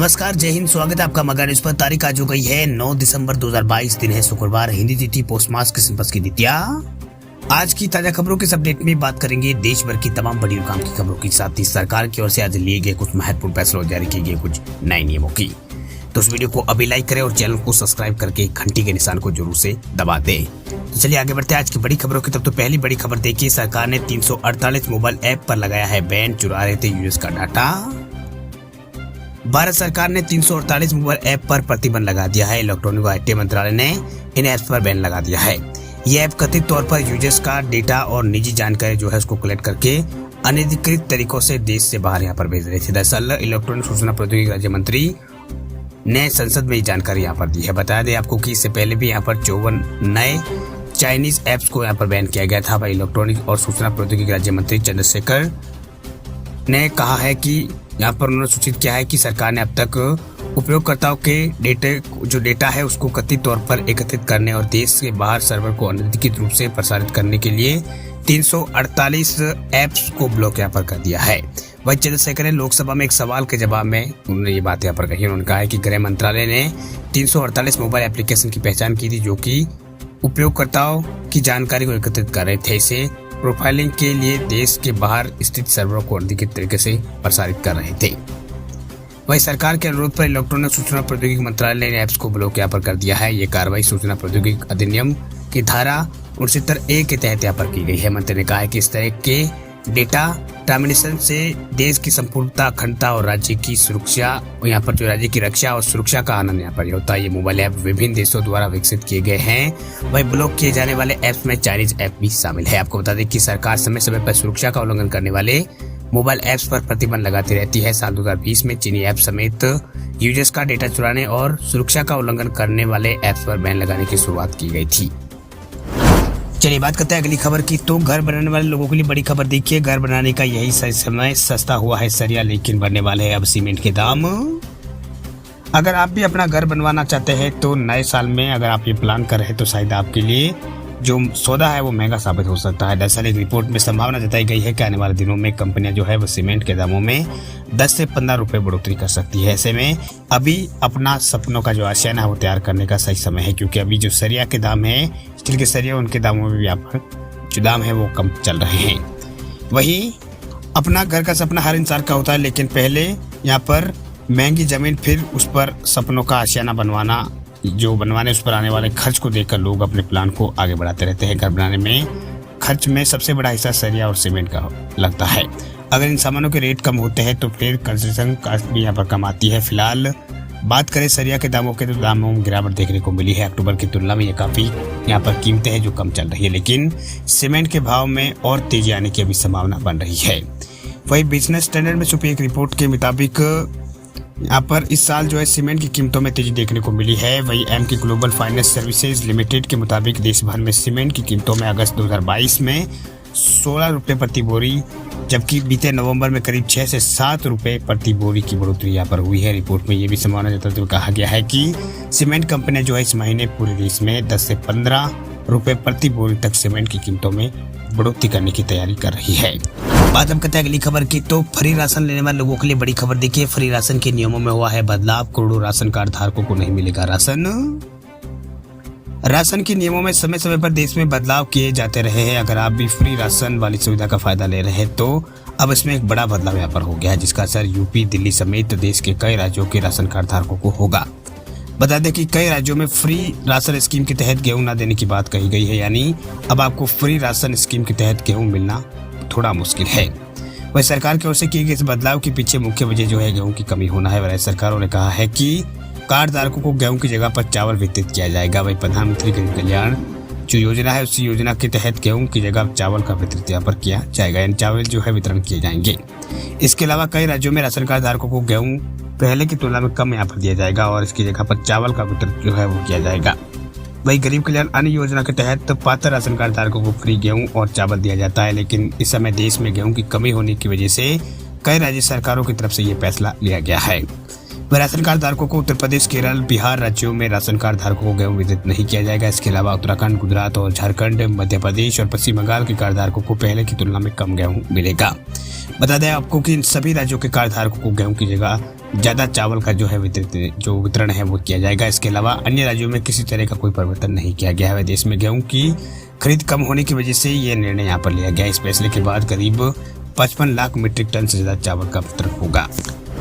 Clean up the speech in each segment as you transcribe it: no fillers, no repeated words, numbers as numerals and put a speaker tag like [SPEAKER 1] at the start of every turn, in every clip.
[SPEAKER 1] नमस्कार, जय हिंद। स्वागत है आपका मगा न्यूज पर। तारीख आज हो गई है 9 दिसंबर 2022, दिन है शुक्रवार। हिंदी तिथि पौष मास कृष्ण की द्वितीया। आज की ताजा खबरों के अपडेट में बात करेंगे देश भर की तमाम बड़ी और काम की खबरों के साथ ही सरकार की ओर से आज लिए गए कुछ महत्वपूर्ण फैसलों और जारी किए गए कुछ नए नियमों की। तो उस वीडियो को अभी लाइक करें और चैनल को सब्सक्राइब करके घंटी के निशान को जरूर से दबा दें। तो चलिए आगे बढ़ते हैं आज की बड़ी खबरों की। तब तो पहली बड़ी खबर देखिए, सरकार ने 348 मोबाइल ऐप पर लगाया है बैन, चुरा रहे थे यूजर्स का डाटा। भारत सरकार ने 348 मोबाइल ऐप पर प्रतिबंध लगा दिया है। इलेक्ट्रॉनिक और आईटी मंत्रालय ने इन ऐप्स पर बैन लगा दिया है। ये ऐप कथित तौर पर यूजर्स का डेटा और निजी जानकारी जो है उसको कलेक्ट करके अनधिकृत तरीकों से देश से बाहर यहाँ पर भेज रहे थे। दरअसल इलेक्ट्रॉनिक सूचना प्रौद्योगिकी राज्य मंत्री ने संसद में ये जानकारी यहाँ पर दी है। बता दें आपको कि इससे पहले भी यहाँ पर 54 नए चाइनीज ऐप्स को यहाँ पर बैन किया गया था। इलेक्ट्रॉनिक और सूचना प्रौद्योगिकी राज्य मंत्री चंद्रशेखर ने कहा है कि यहाँ पर उन्होंने सूचित किया है कि सरकार ने अब तक उपयोगकर्ताओं के डेटा है उसको कथित तौर पर एकत्रित करने और देश के बाहर सर्वर को अनधिकृत रूप से प्रसारित करने के लिए 348 ऐप्स को ब्लॉक यहाँ पर कर दिया है। वही चंद्रशेखर ने लोकसभा में एक सवाल के जवाब में उन्होंने ये बात यहाँ पर कही। उन्होंने कहा है कि गृह मंत्रालय ने 348 मोबाइल एप्लीकेशन की पहचान की थी जो कि उपयोगकर्ताओं की जानकारी को एकत्रित कर रहे थे। इसे प्रोफाइलिंग के लिए देश के बाहर स्थित सर्वरों को अनधिकृत तरीके से प्रसारित कर रहे थे। वही सरकार के अनुरोध पर इलेक्ट्रॉनिक सूचना प्रौद्योगिकी मंत्रालय ने ऐप्स को ब्लॉक यहाँ पर कर दिया है। ये कार्रवाई सूचना प्रौद्योगिकी अधिनियम की धारा 69A के तहत यहाँ पर की गई है। मंत्री ने कहा है कि इस तरह के डेटा ट्रांसमिशन से देश की संपूर्णता, अखंडता और राज्य की सुरक्षा, यहाँ पर जो राज्य की रक्षा और सुरक्षा का आनंद यहाँ पर होता है। ये मोबाइल ऐप विभिन्न देशों द्वारा विकसित किए गए हैं। वही ब्लॉक किए जाने वाले ऐप्स में चाइनीज ऐप भी शामिल है। आपको बता दें कि सरकार समय समय पर सुरक्षा का उल्लंघन करने वाले मोबाइल ऐप्स पर प्रतिबंध लगाती रहती है। साल 2020 में चीनी ऐप समेत यूजर्स का डेटा चुराने और सुरक्षा का उल्लंघन करने वाले ऐप्स पर बैन लगाने की शुरुआत की गई थी। चलिए बात करते हैं अगली खबर की। तो घर बनाने वाले लोगों के लिए बड़ी खबर देखिए, घर बनाने का यही सही समय, सस्ता हुआ है सरिया लेकिन बढ़ने वाले हैं अब सीमेंट के दाम। अगर आप भी अपना घर बनवाना चाहते हैं तो नए साल में अगर आप ये प्लान कर रहे हैं तो शायद आपके लिए जो सौदा है वो महंगा साबित हो सकता है। दरअसल एक रिपोर्ट में संभावना जताई गई है कि आने वाले दिनों में कंपनियां जो है वो सीमेंट के दामों में 10 से 15 रुपए बढ़ोतरी कर सकती है। ऐसे में अभी अपना सपनों का जो आशियाना है वो तैयार करने का सही समय है, क्योंकि अभी जो सरिया के दाम है, स्टील के सरिया, उनके दामों में भी यहाँ पर जो दाम है वो कम चल रहे हैं। वही अपना घर का सपना हर इंसान का होता है, लेकिन पहले यहाँ पर महंगी जमीन, फिर उस पर सपनों का आशियाना बनवाने उस पर आने वाले खर्च को देखकर लोग अपने प्लान को आगे बढ़ाते रहते हैं। घर बनाने में खर्च में सबसे बड़ा हिस्सा सरिया और सीमेंट का लगता है। अगर इन सामानों के रेट कम होते हैं तो फिर कंस्ट्रक्शन कॉस्ट भी यहाँ पर कम आती है। फिलहाल बात करें सरिया के दामों के, तो दामों में गिरावट देखने को मिली है। अक्टूबर की तुलना में ये काफी यहाँ पर कीमतें हैं जो कम चल रही है, लेकिन सीमेंट के भाव में और तेजी आने की अभी संभावना बन रही है। वही बिजनेस स्टैंडर्ड में छुपी एक रिपोर्ट के मुताबिक यहाँ पर इस साल जो है सीमेंट की कीमतों में तेजी देखने को मिली है। वही MK global finance services limited के मुताबिक देश भर में सीमेंट की कीमतों में अगस्त 2022 में 16 रुपये प्रति बोरी, जबकि बीते नवंबर में करीब 6 से 7 रुपये प्रति बोरी की बढ़ोतरी यहाँ पर हुई है। रिपोर्ट में ये भी संभावना जताते हुए कहा गया है कि सीमेंट कंपनियां जो है इस महीने पूरे देश में 10 से 15 रुपये प्रति बोरी तक सीमेंट की कीमतों में बढ़ोतरी करने की तैयारी कर रही है। बात हम करते हैं अगली खबर की। तो फ्री राशन लेने वाले लोगों के लिए बड़ी खबर देखिए, फ्री राशन के नियमों में हुआ है बदलाव, करोड़ों राशन कार्ड धारकों को नहीं मिलेगा राशन। राशन के नियमों में समय समय पर देश में बदलाव किए जाते रहे हैं। अगर आप भी फ्री राशन वाली सुविधा का फायदा ले रहे हैं तो अब इसमें एक बड़ा बदलाव यहाँ पर हो गया है, जिसका असर यूपी, दिल्ली समेत देश के कई राज्यों के राशन कार्ड धारकों को होगा। बता दें कि कई राज्यों में फ्री राशन स्कीम के तहत गेहूं न देने की बात कही गई है, यानी अब आपको फ्री राशन स्कीम के तहत गेहूं मिलना थोड़ा मुश्किल है। वही सरकार की ओर से किए गए इस बदलाव के पीछे मुख्य वजह जो है गेहूं की कमी होना है। राज्य सरकारों ने कहा है कि कार्ड धारकों को गेहूं की जगह पर चावल वितरित किया जाएगा। वही प्रधानमंत्री गरीब कल्याण जो योजना है उसी योजना के तहत गेहूं की जगह चावल का वितरित यहाँ पर किया जाएगा, यानी चावल जो है वितरण किए जाएंगे। इसके अलावा कई राज्यों में राशन कार्ड धारकों को गेहूं पहले की तुलना में कम यहाँ पर दिया जाएगा और इसकी जगह पर चावल का वितरण जो है वो किया जाएगा। वही गरीब कल्याण अन्न योजना के तहत पात्र राशन कार्ड धारकों को फ्री गेहूं और चावल दिया जाता है, लेकिन इस समय देश में गेहूं की कमी होने की वजह से कई राज्य सरकारों की तरफ से ये फैसला लिया गया है। राशन कार्ड धारकों को उत्तर प्रदेश, केरल, बिहार राज्यों में राशन कार्ड धारकों को गेहूं वितरित नहीं किया जाएगा। इसके अलावा उत्तराखंड, गुजरात और झारखंड, मध्य प्रदेश और पश्चिम बंगाल के कार्ड धारकों को पहले की तुलना में कम गेहूं मिलेगा। बता दें आपको कि इन सभी राज्यों के कार धारकों को गेहूं की जगह ज्यादा चावल का जो है वितरण है वो किया जाएगा। इसके अलावा अन्य राज्यों में किसी तरह का कोई परिवर्तन नहीं किया गया है। देश में गेहूं की खरीद कम होने की वजह से ये निर्णय यहाँ पर लिया गया है। इस फैसले के बाद करीब 55 लाख मीट्रिक टन से ज्यादा चावल का वितरण होगा।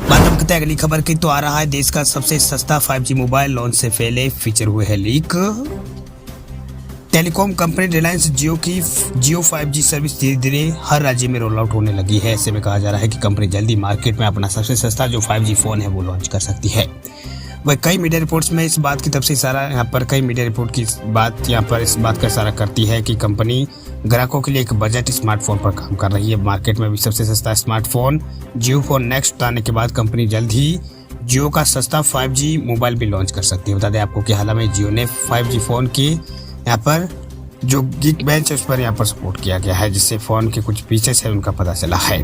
[SPEAKER 1] बात हम करते हैं अगली खबर की, तो आ रहा है देश का सबसे सस्ता 5G मोबाइल लॉन्च से पहले फीचर हुए है लीक। टेलीकॉम कंपनी रिलायंस जियो की जियो 5G सर्विस धीरे धीरे हर राज्य में रोल आउट होने लगी है। ऐसे में कहा जा रहा है कि कंपनी जल्दी मार्केट में अपना सबसे सस्ता जो 5G फोन है वो लॉन्च कर सकती है। वह कई मीडिया रिपोर्ट्स में इस बात की तरफ से इशारा यहाँ पर कई मीडिया रिपोर्ट की बात यहाँ पर इस बात का इशारा करती है कि कंपनी ग्राहकों के लिए एक बजट स्मार्टफोन पर काम कर रही है। मार्केट में भी सबसे सस्ता स्मार्टफोन जियो फोन नेक्स्ट आने के बाद कंपनी जल्द ही जियो का सस्ता 5G मोबाइल भी लॉन्च कर सकती है। बता दें आपको कि हाल में जियो ने 5G फोन की यहाँ पर जो Geekbench है उस पर यहाँ पर सपोर्ट किया गया है, जिससे फोन के कुछ फीचर्स है उनका पता चला है।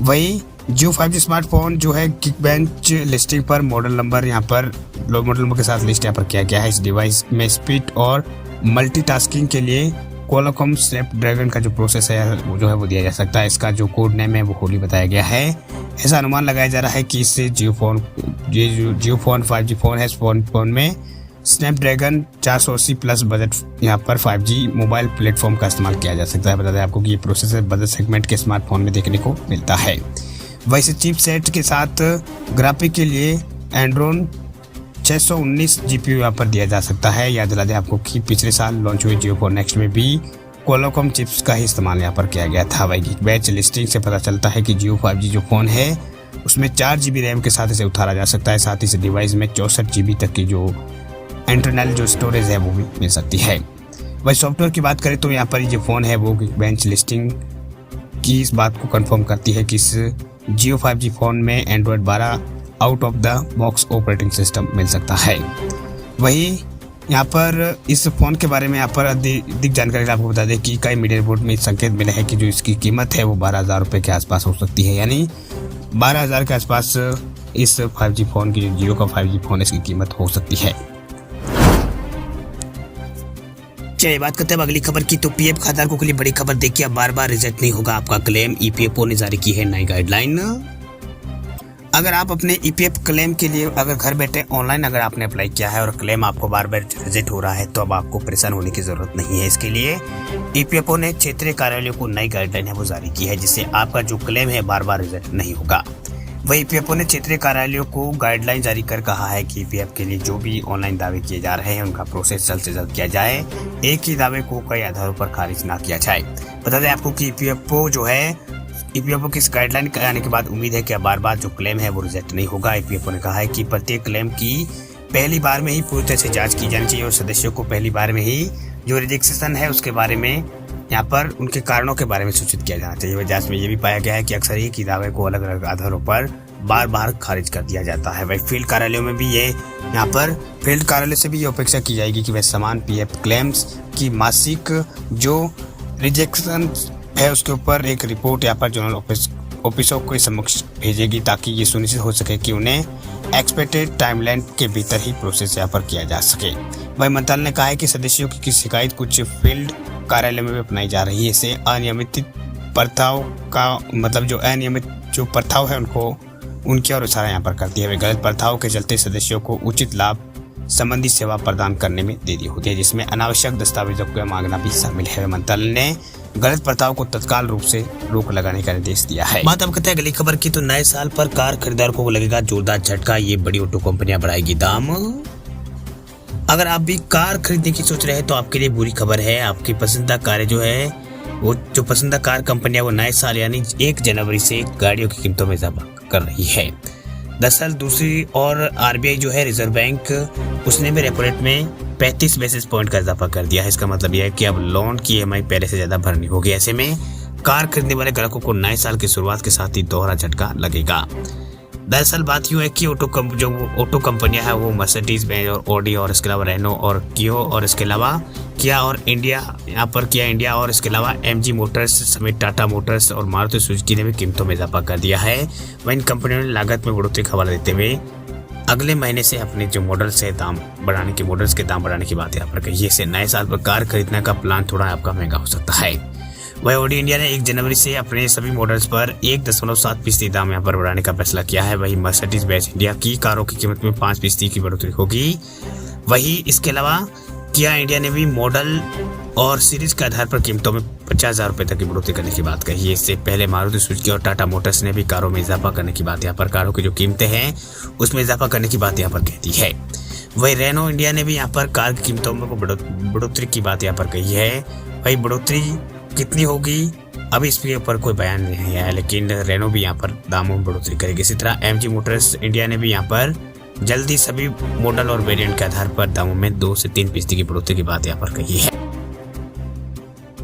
[SPEAKER 1] वही जियो 5G स्मार्टफोन जो है Geekbench लिस्टिंग पर मॉडल नंबर यहाँ पर लो मॉडल नंबर के साथ लिस्ट यहाँ पर किया गया है। इस डिवाइस में स्पीड और मल्टीटास्किंग के लिए Qualcomm स्नैपड्रैगन का जो प्रोसेसर है वो जो है वो दिया जा सकता है। इसका जो कोड नेम है वो होली बताया गया है। ऐसा अनुमान लगाया जा रहा है कि इससे जियो फोन 5G फोन है। इस फोन में स्नैपड्रैगन 480 प्लस बजट यहाँ पर 5G मोबाइल प्लेटफॉर्म का इस्तेमाल किया जा सकता है। बता दें आपको कि ये प्रोसेसर बजट सेगमेंट के स्मार्टफोन में देखने को मिलता है। वैसे चिप सेट के साथ ग्राफिक के लिए एंड्रोन 619 GPU यहाँ पर दिया जा सकता है। याद दिला दें आपको कि पिछले साल लॉन्च हुए जियो फोन नेक्स्ट में भी Qualcomm चिप्स का ही इस्तेमाल यहाँ पर किया गया था। वही Geekbench लिस्टिंग से पता चलता है कि जियो 5G जो फोन है उसमें 4 GB रैम के साथ इसे उतारा जा सकता है। साथ ही इस डिवाइस में 64 GB तक की जो इंटरनल जो स्टोरेज है वो भी मिल सकती है। वही सॉफ्टवेयर की बात करें तो यहाँ पर जो फोन है वो Geekbench लिस्टिंग की इस बात को कंफर्म करती है कि इस जियो 5G फोन में Android 12 out of the box operating system मिल सकता है। वही यहाँ पर इस फोन के बारे में यहाँ पर अधिक जानकारी आपको बता दें कि कई मीडिया रिपोर्ट में संकेत मिले हैं कि जो इसकी कीमत है वो 12,000 रुपये के आसपास हो सकती है। यानी 12,000 के आसपास इस 5G फोन की जो जियो का 5G फोन इसकी कीमत हो सकती है। चलिए बात करते हैं अगली खबर की, तो पीएफ खाताधारकों के लिए बड़ी खबर। देखिए अब बार बार रिजेक्ट नहीं होगा आपका क्लेम। ईपीएफओ ने जारी की है नई गाइडलाइन। अगर आप अपने ईपीएफ क्लेम के लिए अगर घर बैठे ऑनलाइन अगर आपने अप्लाई किया है और क्लेम आपको बार बार रिजेक्ट हो रहा है तो अब आपको परेशान होने की जरूरत नहीं है। इसके लिए ईपीएफओ ने क्षेत्रीय कार्यालयों को नई गाइडलाइन है वो जारी की है, जिससे आपका जो क्लेम है बार बार रिजेक्ट नहीं होगा। वही ईपीएफओ ने क्षेत्रीय कार्यालयों को गाइडलाइन जारी कर कहा है कि ईपीएफ के लिए जो भी ऑनलाइन दावे किए जा रहे हैं उनका प्रोसेस जल्द से जल्द किया जाए। एक ही दावे को कई आधारों पर खारिज ना किया जाए। बता दें आपको कि ईपीएफओ की इस गाइडलाइन आने के बाद उम्मीद है कि अब बार बार जो क्लेम है वो रिजेक्ट नहीं होगा। ईपीएफओ ने कहा है कि प्रत्येक क्लेम की पहली बार में ही पूरी तरह से जांच की जानी चाहिए और सदस्यों को पहली बार में ही जो रिजेक्शन है उसके बारे में यहाँ पर उनके कारणों के बारे में सूचित किया जाना चाहिए। जांच में ये भी पाया गया है कि अक्सर एक ही दावे को अलग अलग आधारों पर बार बार खारिज कर दिया जाता है। वही फील्ड कार्यालयों में भी यहाँ पर फील्ड कार्यालय से भी ये अपेक्षा की जाएगी कि वह समान पीएफ क्लेम्स की मासिक जो रिजेक्शन है उसके ऊपर एक रिपोर्ट यहाँ पर जनरल ऑफिसों के समक्ष भेजेगी, ताकि ये सुनिश्चित हो सके कि उन्हें एक्सपेक्टेड टाइमलाइन के भीतर ही प्रोसेस यहाँ पर किया जा सके। वही मंत्रालय ने कहा है कि सदस्यों की शिकायत कुछ फील्ड कार्यालय में भी अपनाई जा रही है। इससे अनियमित प्रथाओं का मतलब जो अनियमित जो प्रथाओं है उनको उनकी ओर इशारा यहाँ पर करती है। वे गलत प्रथाओं के चलते सदस्यों को उचित लाभ संबंधी सेवा प्रदान करने में देरी होती है, जिसमें अनावश्यक दस्तावेजों को मांगना भी शामिल है। मंत्रालय ने गलत प्रथाओं को तत्काल रूप से रोक लगाने का निर्देश दिया है। बात अब करते हैं अगली खबर की, तो नए साल पर कार खरीदारों को लगेगा जोरदार झटका। ये बड़ी ऑटो कंपनियां बढ़ाएगी दाम। अगर आप भी कार खरीदने की सोच रहे हैं तो आपके लिए बुरी खबर है। आपकी पसंदीदा कार जो है वो जो पसंदीदा कार कंपनियां वो नए साल यानी 1 जनवरी से गाड़ियों की कीमतों में इजाफा कर रही है। दरअसल दूसरी और आरबीआई जो है रिजर्व बैंक उसने भी रेपो रेट में 35 बेसिस पॉइंट का इजाफा कर दिया है। इसका मतलब यह है कि अब लोन की ईएमआई पहले से ज्यादा भरनी होगी। ऐसे में कार खरीदने वाले ग्राहकों को नए साल की शुरुआत के साथ ही दोहरा झटका लगेगा। दरअसल बात यूँ है कि ऑटो कंपनियां हैं वो मर्सिडीज बेंज और ऑडी और इसके अलावा रेनो और कियो और इसके अलावा किया और इंडिया यहाँ पर किया इंडिया और इसके अलावा एमजी मोटर्स समेत टाटा मोटर्स और मारुति सुजुकी ने भी कीमतों में इजाफा कर दिया है। वहीं इन कंपनियों ने लागत में बढ़ोतरी का हवाला देते हुए अगले महीने से अपने जो मॉडल्स के दाम बढ़ाने की बात यहाँ पर कही है। इससे नए साल पर कार खरीदने का प्लान थोड़ा आपका महंगा हो सकता है। वही ऑडी इंडिया ने 1 जनवरी से अपने सभी मॉडल्स पर 1.7% दाम यहाँ पर बढ़ाने का फैसला किया है। वही मर्सिडीज बेंज इंडिया की कारों की कीमत में 5% की बढ़ोतरी होगी। वही इसके अलावा किया इंडिया ने भी मॉडल और सीरीज के आधार पर कीमतों में 50,000 रुपए तक की बढ़ोतरी करने की बात कही है। इससे पहले मारुति सुजुकी और टाटा मोटर्स ने भी कारों में इजाफा करने की बात यहाँ पर कारों की जो कीमतें हैं उसमें इजाफा करने की बात यहाँ पर कहती है। वही रेनो इंडिया ने भी यहाँ पर कार की कीमतों में बढ़ोतरी की बात यहाँ पर कही है। वही बढ़ोतरी कितनी होगी अभी इसके ऊपर कोई बयान नहीं है, लेकिन रेनो भी यहाँ पर दामों में बढ़ोतरी करेगी। इसी तरह एमजी मोटर्स इंडिया ने भी यहाँ पर जल्दी सभी मॉडल और वेरिएंट के आधार पर दामों में 2 से 3% की बढ़ोतरी की बात यहाँ पर कही है।